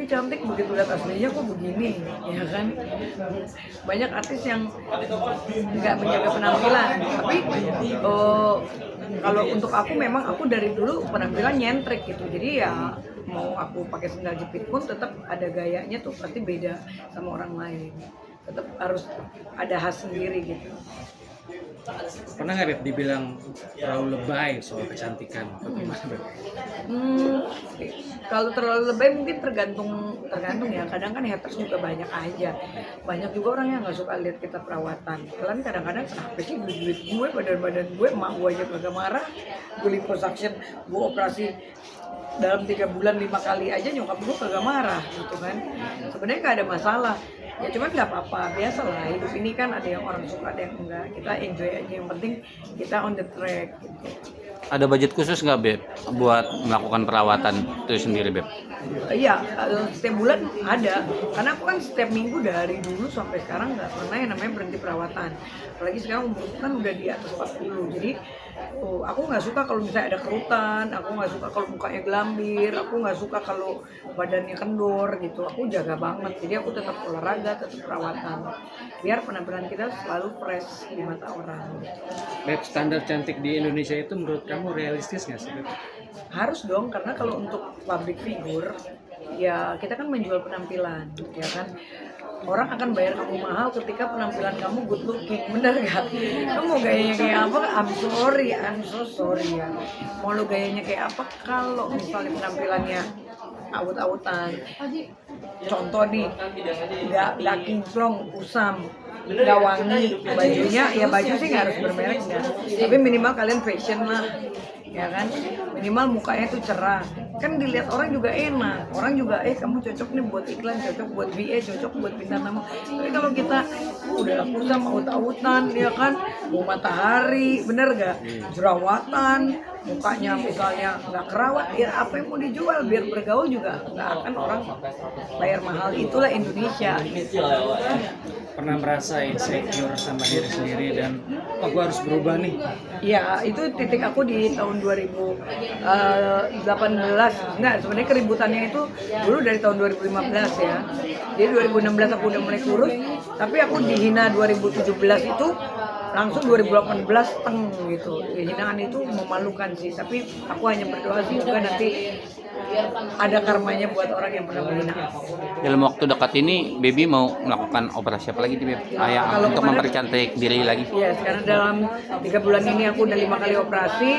cantik, begitu lihat aslinya kok begini, ya kan? Banyak artis yang nggak menjaga penampilan, tapi kalau untuk aku memang aku dari dulu penampilan nyentrik gitu, jadi ya mau aku pakai sendal jepit pun tetap ada gayanya tuh pasti beda sama orang lain, tetap harus ada khas sendiri gitu. Pernah nggak Beb dibilang terlalu lebay soal kecantikan? Bagaimana Beb? Kalau terlalu lebay mungkin tergantung ya, kadang kan haters juga banyak aja, banyak juga orang yang nggak suka lihat kita perawatan. Kalian kadang-kadang kenapa sih duit gue, badan gue, emak gue aja kagak marah, gue liposuction, gue operasi dalam 3 bulan 5 kali aja nyokap gue kagak marah gitu kan. Sebenarnya nggak ada masalah, ya cuman nggak apa-apa, biasa lah, hidup ini kan ada yang orang suka ada yang enggak, kita enjoy aja, yang penting kita on the track gitu. Ada budget khusus nggak Beb buat melakukan perawatan itu sendiri Beb? Iya, setiap bulan ada, karena aku kan setiap minggu dari dulu sampai sekarang nggak pernah yang namanya berhenti perawatan. Apalagi sekarang umurku kan udah di atas 40, jadi aku nggak suka kalau misalnya ada kerutan, aku nggak suka kalau mukanya gelambir, aku nggak suka kalau badannya kendor gitu. Aku jaga banget, jadi aku tetap olahraga, tetap perawatan, biar penampilan kita selalu fresh di mata orang. Beb, standar cantik di Indonesia itu menurut kamu realistis nggak sih Beb? Harus dong, karena kalau untuk public figure ya kita kan menjual penampilan, ya kan. Orang akan bayar kamu mahal ketika penampilan kamu good looking, bener gak? Kamu mau gayanya kayak apa? I'm so sorry ya. Mau lo gayanya kayak apa kalau misalnya penampilannya awut-awutan. Contoh nih, nggak kinclong, usam, nggak wangi, bajunya ya baju sih nggak harus bermerek ya, tapi minimal kalian fashion lah, ya kan, minimal mukanya tuh cerah, kan dilihat orang juga enak, orang juga kamu cocok nih buat iklan, cocok buat VA, cocok buat bintang tamu. Tapi kalau kita udah kusam, aut-autan, ya kan, mau matahari, bener gak, jerawatan, mukanya misalnya nggak kerawat, ya apa yang mau dijual, biar bergaul juga nggak akan orang bayar mahal. Itulah Indonesia. Pernah merasa insecure sama diri sendiri dan gue harus berubah nih? Ya, itu titik aku di tahun 2018. Enggak, sebenarnya keributannya itu dulu dari tahun 2015 ya. Jadi 2016 aku udah mulai kurus, tapi aku dihina 2017 itu langsung 2018 teng gitu. Hinaan itu memalukan sih, tapi aku hanya berdoa sih juga nanti ada karmanya buat orang yang pernah menghina aku. Dalam waktu dekat ini Baby mau melakukan operasi apa lagi nih Beb? Kalau Untuk kemarin- mempercantik diri lagi. Ya, sekarang dalam 3 bulan ini aku udah 5 kali operasi.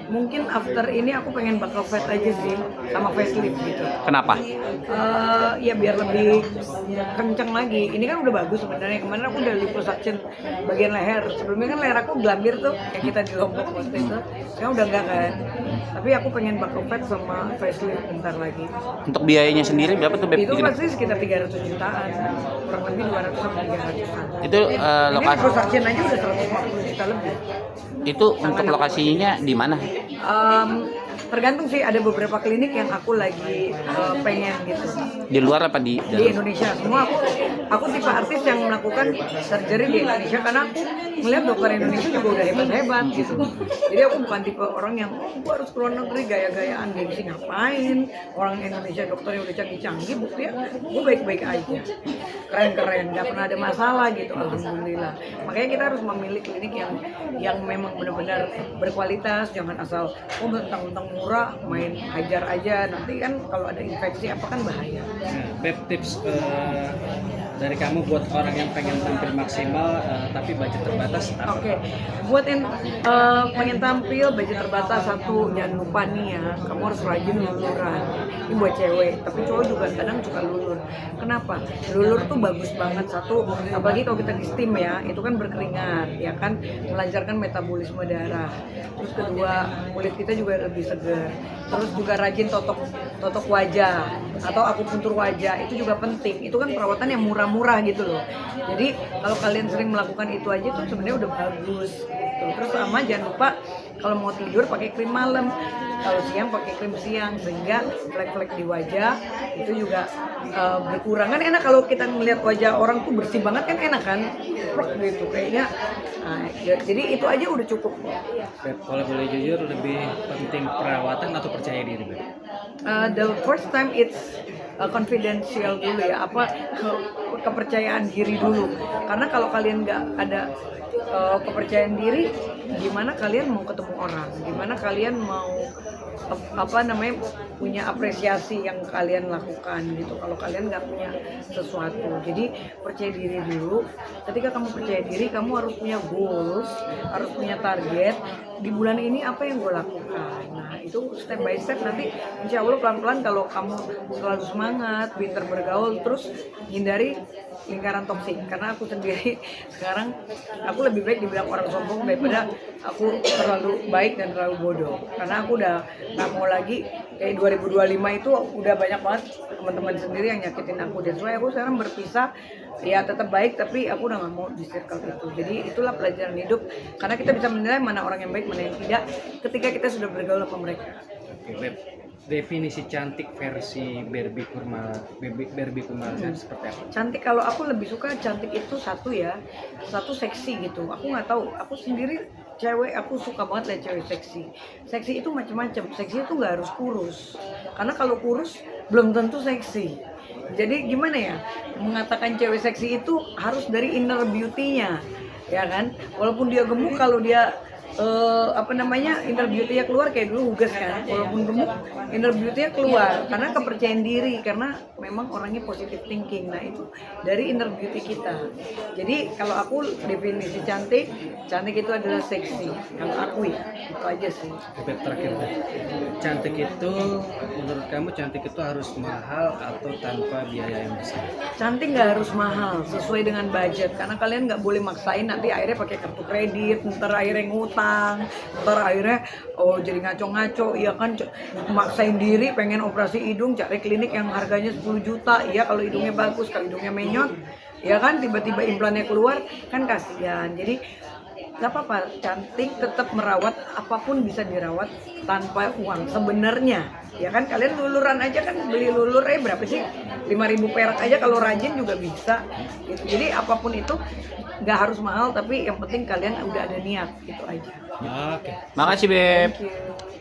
Mungkin after ini aku pengen bakal fat aja sih, sama facelift gitu. Kenapa? Ya biar lebih kenceng lagi. Ini kan udah bagus sebenarnya. Kemarin aku udah liposuction bagian leher. Sebelumnya kan leher aku gelambir tuh, kayak kita di Lombok waktu itu. Sekarang udah enggak kan. Tapi aku pengen bakal fat sama facelift bentar lagi. Untuk biayanya sendiri berapa tuh Beb? Itu pasti sekitar 300 jutaan. Kurang lebih 200 sampai 300-an. Itu Ini lokasi liposuction aja udah 150 juta lebih. itu untuk lokasinya di mana? Tergantung sih, ada beberapa klinik yang aku lagi pengen gitu. Di luar apa di Di dalam? Indonesia semua. Aku tipe artis yang melakukan surgery di Indonesia karena aku melihat dokter Indonesia juga udah hebat-hebat gitu. Jadi aku bukan tipe orang yang gue harus keluar negeri gaya-gayaan gengsi, ngapain. Orang Indonesia dokternya udah canggih-canggih, buktinya gue baik-baik aja, keren-keren, nggak pernah ada masalah gitu, alhamdulillah. Makanya kita harus memilih klinik yang memang benar-benar berkualitas, jangan asal mentang-mentang murah main hajar aja, nanti kan kalau ada infeksi apa kan bahaya. Nah, Beb, tips dari kamu buat orang yang pengen tampil maksimal tapi budget terbatas apa? Oke, buat yang pengen tampil budget terbatas, satu, jangan lupa nih ya, kamu harus rajin luluran. Ini buat cewek, tapi cowok juga kadang suka lulur. Kenapa? Lulur tuh bagus banget, satu, apalagi kalau kita di steam ya, itu kan berkeringat, ya kan, melancarkan metabolisme darah. Terus kedua, kulit kita juga lebih segar. Terus juga rajin totok wajah atau akupuntur wajah, itu juga penting. Itu kan perawatan yang murah-murah gitu loh. Jadi kalau kalian sering melakukan itu aja tuh sebenarnya udah bagus gitu. Terus sama jangan lupa kalau mau tidur pakai krim malam, kalau siang pakai krim siang, sehingga flek-flek di wajah itu juga berkurang. Kan enak kalau kita melihat wajah orang tuh bersih banget, kan enak kan, gitu kayaknya. Nah, jadi itu aja udah cukup. Beb, kalau boleh jujur, lebih penting perawatan atau percaya diri Beb? The first time it's confidential dulu ya, kepercayaan diri dulu. Karena kalau kalian nggak ada kepercayaan diri, gimana kalian mau ketemu orang, gimana kalian mau punya apresiasi yang kalian lakukan gitu kalau kalian nggak punya sesuatu. Jadi percaya diri dulu. Ketika kamu percaya diri, kamu harus punya goals, harus punya target. Di bulan ini apa yang gue lakukan? Nah itu step by step, nanti insya Allah pelan-pelan kalau kamu selalu semangat, pintar bergaul, terus hindari lingkaran toksik. Karena aku sendiri sekarang aku lebih baik dibilang orang sombong daripada aku terlalu baik dan terlalu bodoh. Karena aku udah nggak mau lagi kayak 2025 itu udah banyak banget teman-teman sendiri yang nyakitin aku. Dan soalnya aku sekarang berpisah, ya tetap baik tapi aku udah nggak mau di circle itu. Jadi itulah pelajaran hidup, karena kita bisa menilai mana orang yang baik mana yang tidak ketika kita sudah bergaul sama mereka. Oke, Beb. Definisi cantik versi Barbie Kumala seperti apa? Cantik, kalau aku lebih suka cantik itu satu seksi gitu. Aku nggak tahu, aku sendiri cewek, aku suka banget lihat cewek seksi. Seksi itu macam-macam. Seksi itu nggak harus kurus, karena kalau kurus belum tentu seksi. Jadi gimana ya, mengatakan cewek seksi itu harus dari inner beauty-nya, ya kan? Walaupun dia gemuk, kalau dia inner beauty-nya keluar kayak dulu Hugas kan, walaupun gemuk inner beauty-nya keluar karena kepercayaan diri, karena memang orangnya positive thinking. Nah itu dari inner beauty kita. Jadi kalau aku definisi cantik itu adalah seksi kalau aku ya, itu aja sih. Beb, terakhir Beb. Cantik itu menurut kamu cantik itu harus mahal atau tanpa biaya yang besar? Cantik nggak harus mahal, sesuai dengan budget, karena kalian nggak boleh maksain nanti akhirnya pakai kartu kredit, ntar akhirnya ngutang, ntar akhirnya jadi ngaco-ngaco, ya kan, maksain diri pengen operasi hidung, cari klinik yang harganya 10 juta, ya kalau hidungnya bagus, kalau hidungnya menyot, ya kan, tiba-tiba implannya keluar, kan kasihan. Jadi nggak apa-apa, cantik tetap merawat, apapun bisa dirawat tanpa uang sebenarnya, ya kan. Kalian luluran aja kan, beli lulur berapa sih, 5.000 perak aja kalau rajin juga bisa gitu. Jadi apapun itu nggak harus mahal, tapi yang penting kalian udah ada niat, itu aja. Oke. Makasih Beb. Thank you.